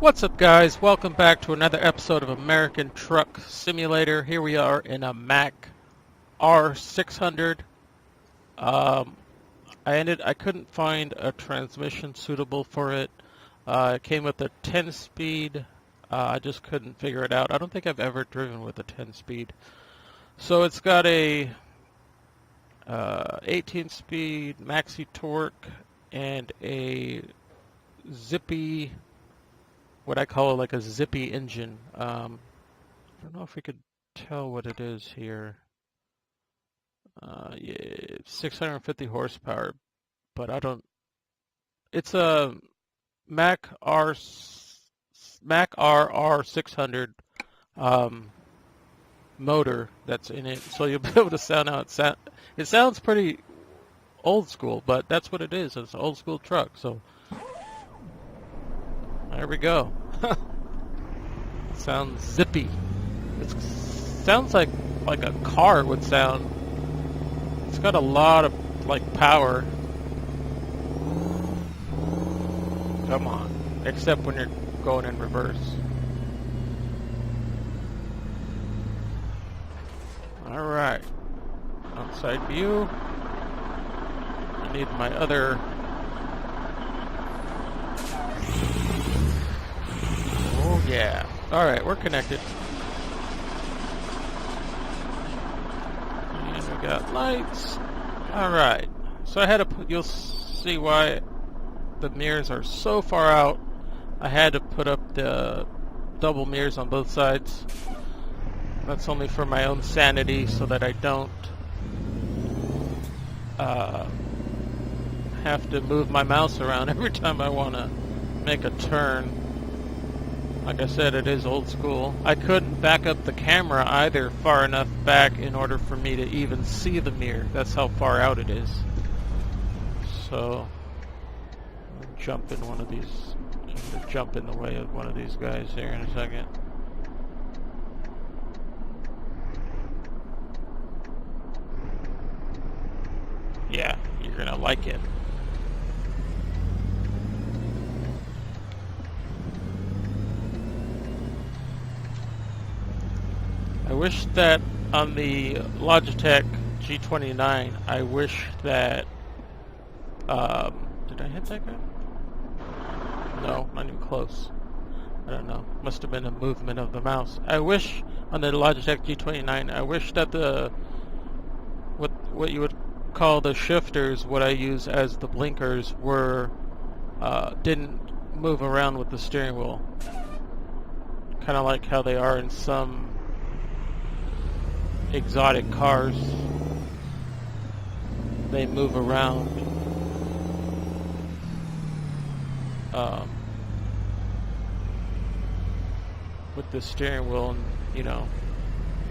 What's up, guys? Welcome back to another episode of American Truck Simulator. Here we are in a Mack R600. I couldn't find a transmission suitable for it. It came with a 10-speed. I just couldn't figure it out. I don't think I've ever driven with a 10-speed. So it's got a 18-speed maxi torque and a zippy, what I call like a zippy engine. I don't know if we could tell what it is here. Yeah, 650 horsepower, but I don't. It's a Mack R600 motor that's in it, so you'll be able to sound how it sounds. It sounds pretty old school, but that's what it is. It's an old school truck. So there we go. Sounds zippy. It sounds like a car would sound. It's got a lot of power. Come on. Except when you're going in reverse. Alright. Outside view. I need my other. Oh yeah. Alright, we're connected. And we got lights. Alright. So I had to put, you'll see why the mirrors are so far out. I had to put up the double mirrors on both sides. That's only for my own sanity, so that I don't have to move my mouse around every time I want to make a turn. Like I said, it is old school. I couldn't back up the camera either far enough back in order for me to even see the mirror. That's how far out it is. So, I'll jump in one of these. I'm gonna jump in the way of one of these guys here in a second. Yeah, you're gonna like it. I wish that on the Logitech G29, I wish that, did I hit that guy? No, not even close. I don't know. Must have been a movement of the mouse. I wish on the Logitech G29, I wish that the, what you would call the shifters, what I use as the blinkers, were, didn't move around with the steering wheel. Kind of like how they are in some exotic cars. They move around with the steering wheel, and you know,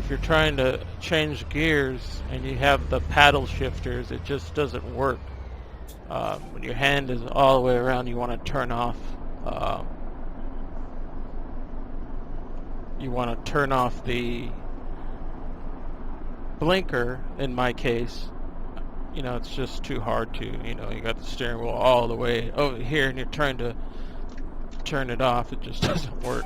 if you're trying to change gears and you have the paddle shifters, it just doesn't work. When your hand is all the way around, you want to turn off the blinker. In my case, you know, it's just too hard to, you know, you got the steering wheel all the way over here and you're trying to turn it off. It just doesn't work.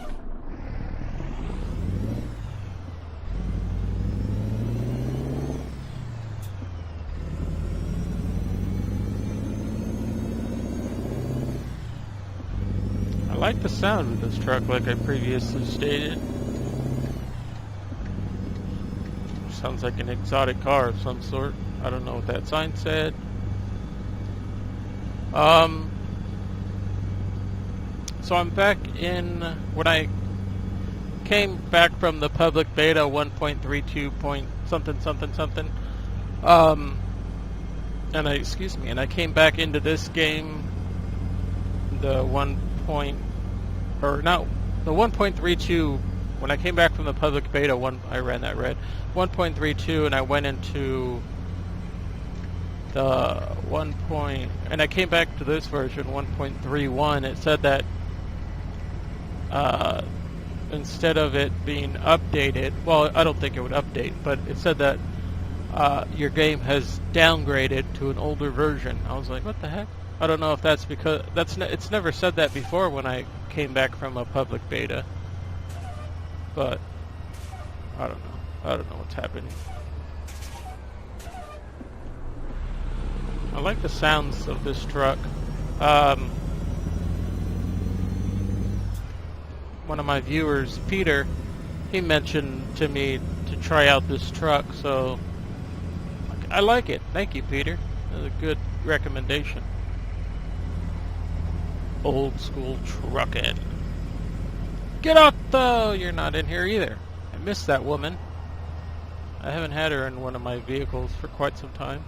I like the sound of this truck, like I previously stated. Sounds like an exotic car of some sort. I don't know what that sign said. So I'm back in, when I came back from the public beta 1.32 point something, and I came back into this game, the 1.32. When I came back from the public beta, I ran that red 1.32, and I went into the and I came back to this version 1.31. It said that instead of it being updated, well, I don't think it would update, but it said that your game has downgraded to an older version. I was like, what the heck? I don't know if that's because it's never said that before when I came back from a public beta. But I don't know. I don't know what's happening. I like the sounds of this truck. One of my viewers, Peter, he mentioned to me to try out this truck, so I like it. Thank you, Peter. That's a good recommendation. Old school truckin'. Get up, though! You're not in here either. I missed that woman. I haven't had her in one of my vehicles for quite some time.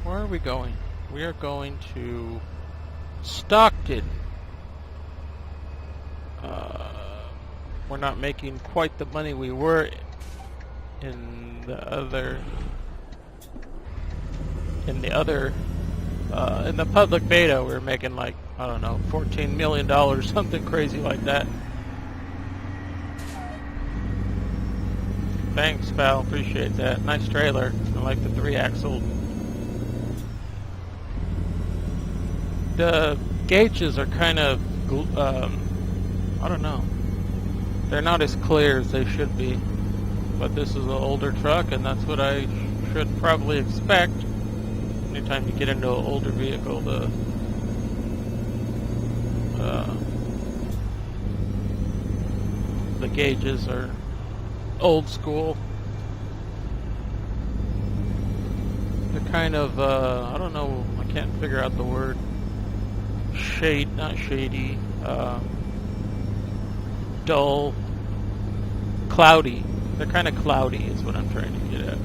Where are we going? We are going to Stockton. We're not making quite the money we were in the public beta. We were making like, I don't know, $14 million, something crazy like that. Thanks, pal. Appreciate that. Nice trailer. I like the 3-axle. The gauges are kind of, I don't know. They're not as clear as they should be. But this is an older truck, and that's what I should probably expect. Anytime you get into an older vehicle, the gauges are old school. They're kind of, I don't know, I can't figure out the word. Not shady, dull, cloudy. They're kind of cloudy is what I'm trying to get at.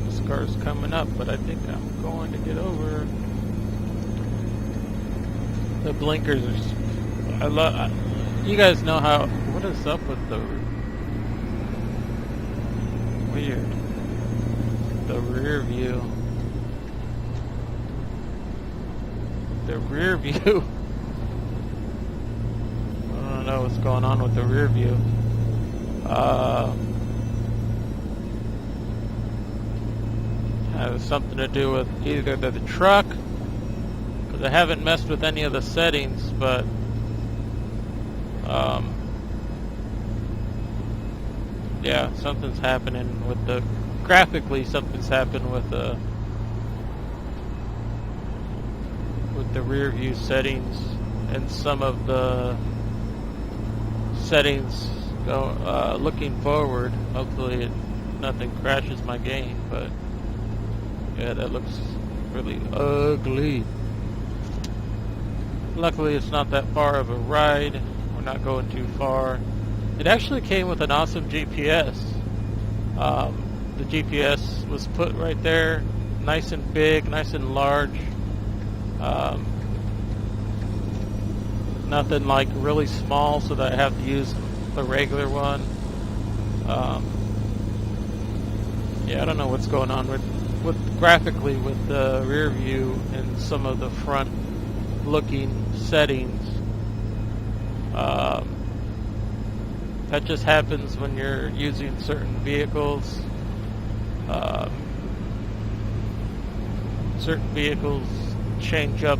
This car's coming up, but I think I'm going to get over. The blinkers are... you guys know how... What is up with the... Weird. The rear view. The rear view. I don't know what's going on with the rear view. Has something to do with either the truck, because I haven't messed with any of the settings, but yeah, something's happening with the graphically. Something's happened with the rear view settings, and some of the settings looking forward. Hopefully nothing crashes my game, but yeah, that looks really ugly. Luckily it's not that far of a ride. We're not going too far. It actually came with an awesome GPS. The GPS was put right there, nice and big, nice and large. Nothing like really small so that I have to use the regular one. Yeah, I don't know what's going on with graphically with the rear view and some of the front looking settings. That just happens when you're using certain vehicles. Certain vehicles change up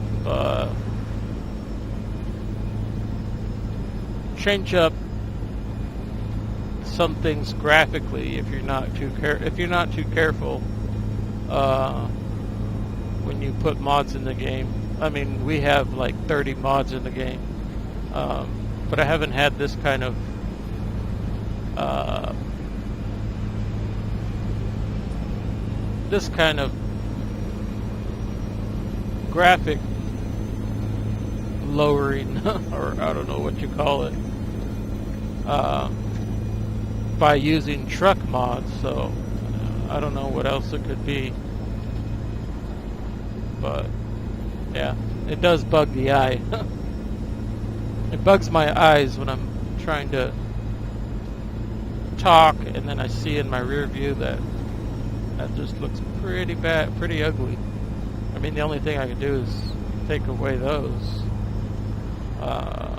some things graphically if you're not too careful when you put mods in the game. I mean, we have like 30 mods in the game, but I haven't had this kind of graphic lowering, or I don't know what you call it, by using truck mods. So I don't know what else it could be, but yeah, it does bug the eye. It bugs my eyes when I'm trying to talk, and then I see in my rear view that just looks pretty bad, pretty ugly. I mean, the only thing I can do is take away those. I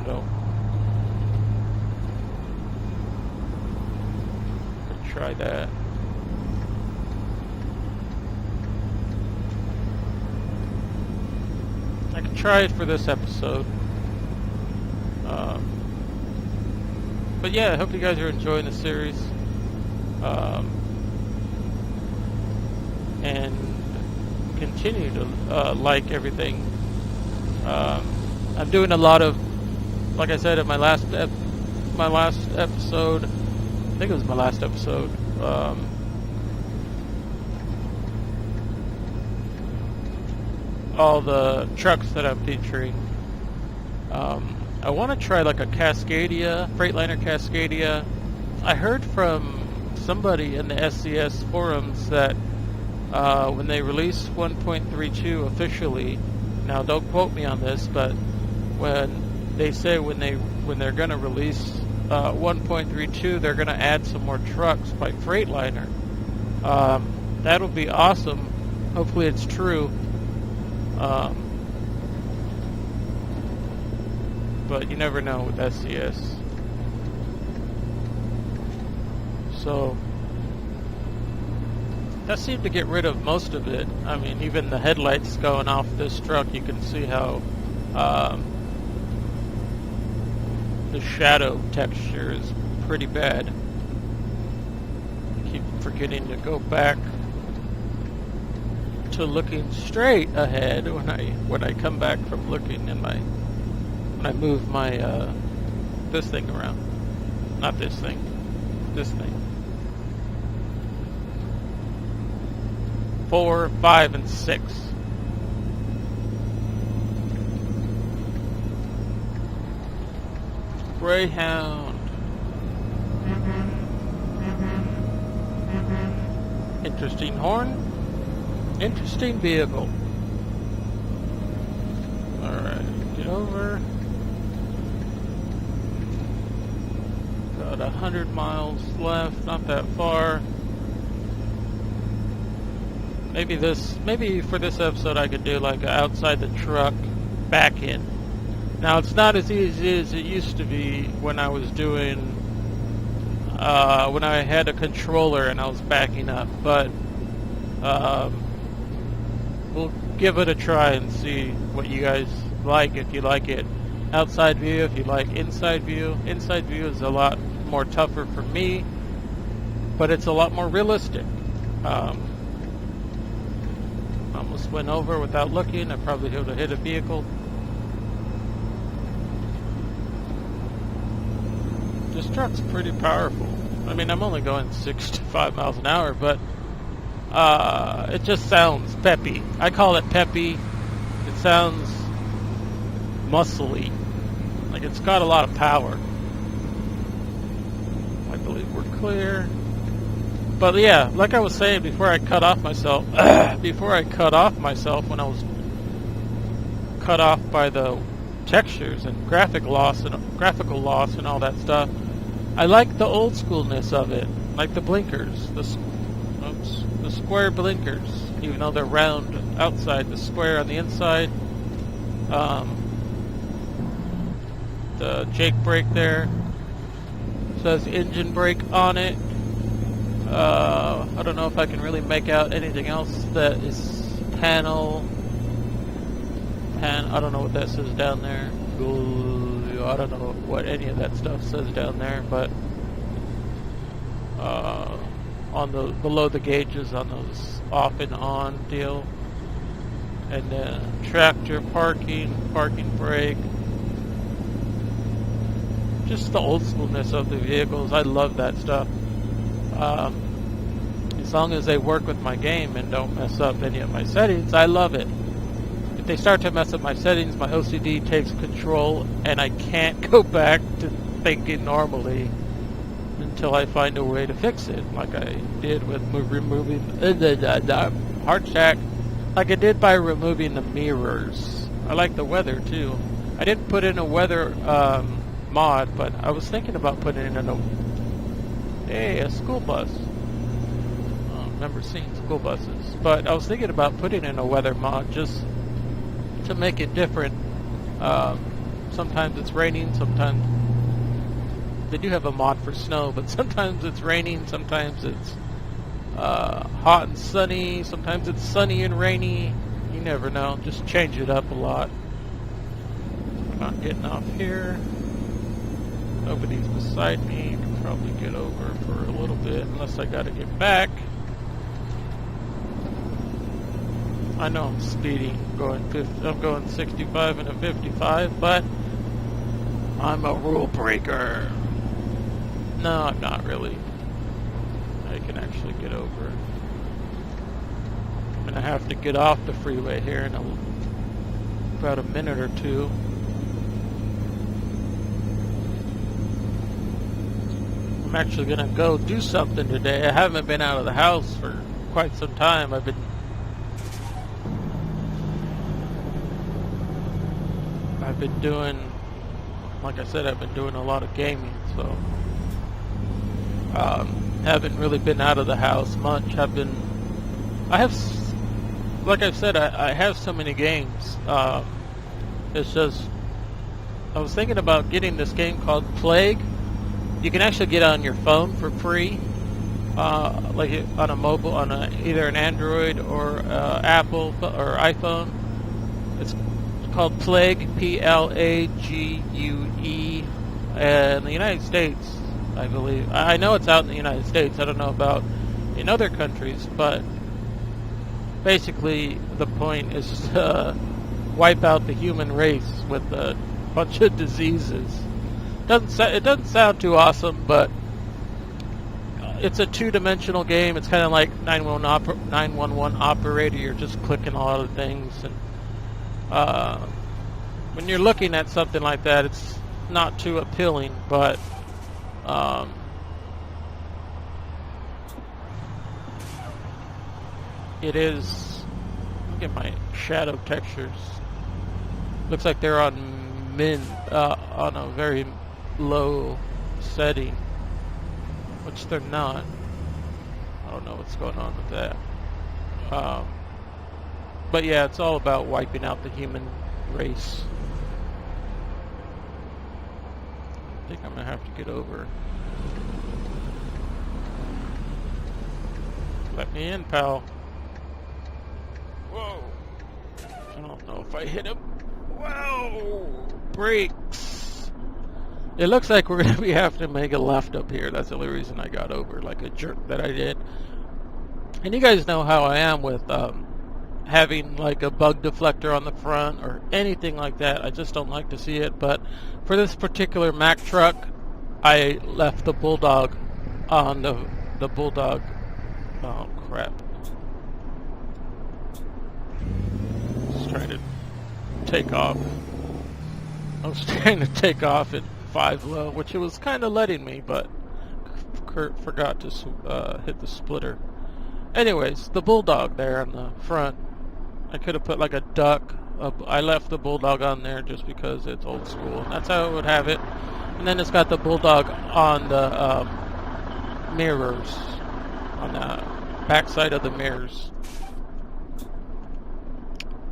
don't. Try that. I can try it for this episode. But yeah, I hope you guys are enjoying the series. And continue to like everything. I'm doing a lot of, like I said in my last episode, I think it was my last episode, all the trucks that I'm featuring. I want to try like a Cascadia, Freightliner Cascadia. I heard from somebody in the SCS forums that when they release 1.32 officially, now don't quote me on this, but when they say when they're going to release 1.32, they're going to add some more trucks by Freightliner. That'll be awesome. Hopefully it's true. But you never know with SCS. So that seemed to get rid of most of it. I mean, even the headlights going off this truck, you can see how the shadow texture is pretty bad. I keep forgetting to go back to looking straight ahead when I come back from looking in when I move my this thing around. Not this thing. This thing. 4, 5, and 6. Greyhound. Interesting horn. Interesting vehicle. Alright, get over. Got 100 miles left, not that far. Maybe for this episode I could do like outside the truck, back in. Now it's not as easy as it used to be when I was doing, when I had a controller and I was backing up, but we'll give it a try and see what you guys like, if you like it outside view, if you like inside view. Inside view is a lot more tougher for me, but it's a lot more realistic. Almost went over without looking. I probably would have hit a vehicle. This truck's pretty powerful. I mean, I'm only going 65 miles an hour, but it just sounds peppy. I call it peppy. It sounds muscly. Like it's got a lot of power. I believe we're clear. But yeah, like I was saying before I cut off myself, when I was cut off by the textures and graphical loss and all that stuff, I like the old schoolness of it, like the blinkers, the square blinkers, even though they're round outside, the square on the inside. The Jake brake there says engine brake on it. I don't know if I can really make out anything else that is panel. I don't know what that says down there. I don't know what any of that stuff says down there, but on the below the gauges on those off and on deal, and then tractor parking brake. Just the old schoolness of the vehicles. I love that stuff. As long as they work with my game and don't mess up any of my settings, I love it. If they start to mess up my settings, my OCD takes control and I can't go back to thinking normally until I find a way to fix it, like I did with removing heart attack, like I did by removing the mirrors. I like the weather too. I didn't put in a weather mod, but I was thinking about putting in a school bus. I've never seen school buses, but I was thinking about putting in a weather mod just to make it different. Sometimes it's raining, sometimes they do have a mod for snow, but sometimes it's raining, sometimes it's hot and sunny, sometimes it's sunny and rainy. You never know. Just change it up a lot. I'm not getting off here. Nobody's beside me. I can probably get over for a little bit, unless I gotta get back. I know I'm speeding, I'm going 65 and a 55, but I'm a rule breaker. No, I'm not really. I can actually get over. I'm gonna have to get off the freeway here in about a minute or two. I'm actually gonna go do something today. I haven't been out of the house for quite some time. I've been doing, like I said, I've been doing a lot of gaming, so haven't really been out of the house much. Like I said, I have so many games. It's just, I was thinking about getting this game called Plague. You can actually get it on your phone for free, like on a mobile, on either an Android or Apple or iPhone. It's called Plague, Plague, in the United States, I believe. I know it's out in the United States. I don't know about in other countries, but basically the point is to wipe out the human race with a bunch of diseases. It doesn't sound too awesome, but it's a two-dimensional game. It's kind of like 911 operator. You're just clicking a lot of things, and when you're looking at something like that, it's not too appealing, but it is. Look at my shadow textures. Looks like they're on on a very low setting, which they're not. I don't know what's going on with that. But yeah, it's all about wiping out the human race. I think I'm gonna have to get over. Let me in, pal. Whoa! I don't know if I hit him. Whoa! Brakes! It looks like we're gonna be having to make a left up here. That's the only reason I got over, like a jerk that I did. And you guys know how I am with having like a bug deflector on the front or anything like that. I just don't like to see it. But for this particular Mack truck, I left the Bulldog on the Bulldog. Oh crap! Just trying to take off. I was trying to take off at 5 low, which it was kind of letting me, but forgot to hit the splitter. Anyways, the Bulldog there on the front. I could have put like a duck. I left the Bulldog on there just because it's old school. That's how I would have it. And then it's got the Bulldog on the mirrors, on the back side of the mirrors.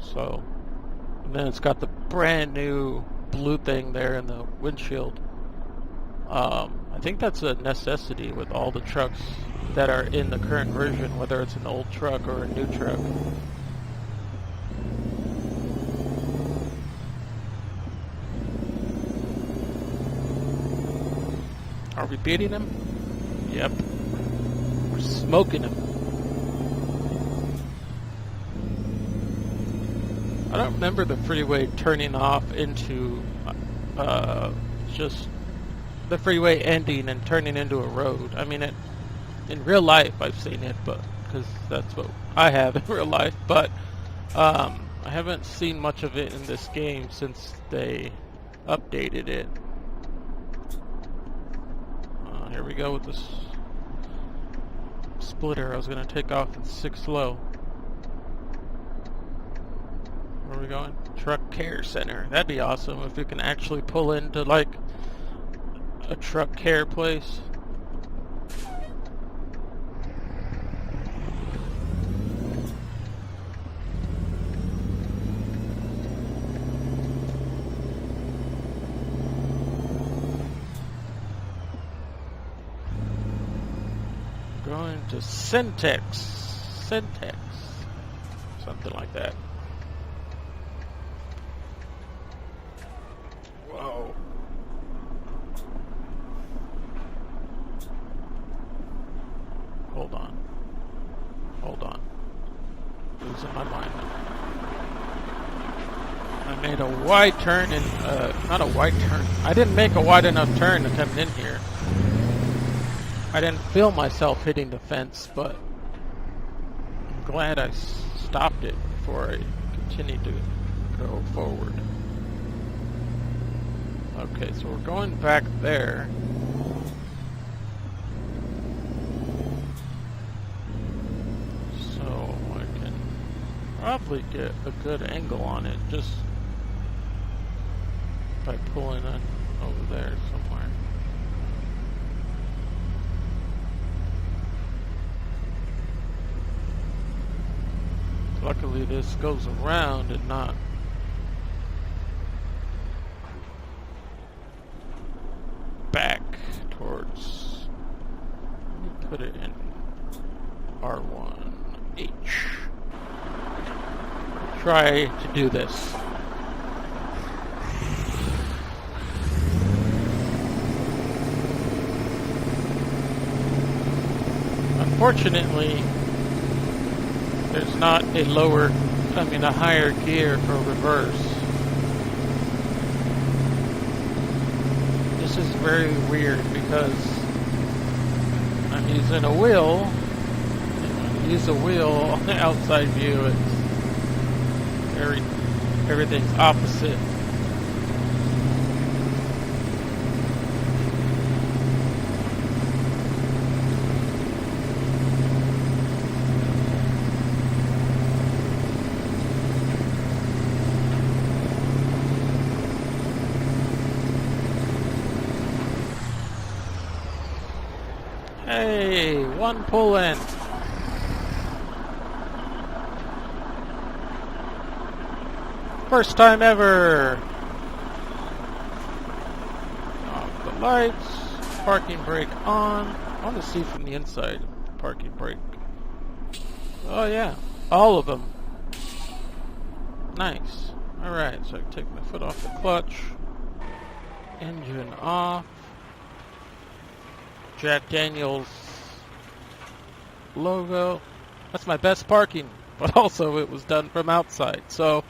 So, and then it's got the brand new blue thing there in the windshield. I think that's a necessity with all the trucks that are in the current version, whether it's an old truck or a new truck. Are we beating him? Yep. We're smoking him. I don't remember the freeway turning off into just the freeway ending and turning into a road. I mean, in real life I've seen it, but because that's what I have in real life. But I haven't seen much of it in this game since they updated it. Here we go with this splitter. I was going to take off in 6 low. Where are we going? Truck Care Center. That'd be awesome if we can actually pull into like a truck care place. Going to Syntex, something like that. Whoa. Hold on. Hold on. Losing my mind. I made a wide turn and, not a wide turn. I didn't make a wide enough turn to come in here. I didn't feel myself hitting the fence, but I'm glad I stopped it before I continued to go forward. Okay, so we're going back there. So I can probably get a good angle on it just by pulling in over there somewhere. Luckily this goes around and not back towards, let me put it in R1H. Try to do this. Unfortunately, there's not a a higher gear for reverse. This is very weird because I'm using a wheel, and when you use a wheel on the outside view, everything's opposite. Hey, one pull in. First time ever. Off the lights. Parking brake on. I want to see from the inside. Parking brake. Oh yeah, all of them. Nice. Alright, so I can take my foot off the clutch. Engine off. Jack Daniels logo. That's my best parking, but also it was done from outside. So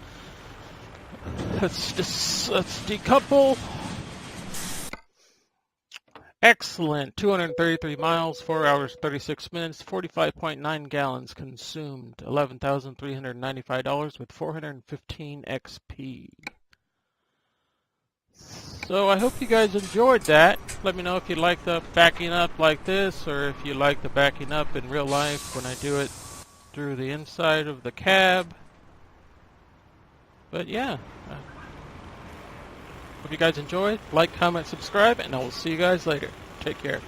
let's decouple. Excellent. 233 miles, 4 hours, 36 minutes, 45.9 gallons consumed, $11,395 with 415 XP. So I hope you guys enjoyed that. Let me know if you like the backing up like this, or if you like the backing up in real life when I do it through the inside of the cab. But yeah, hope you guys enjoyed. Like, comment, subscribe, and I will see you guys later. Take care.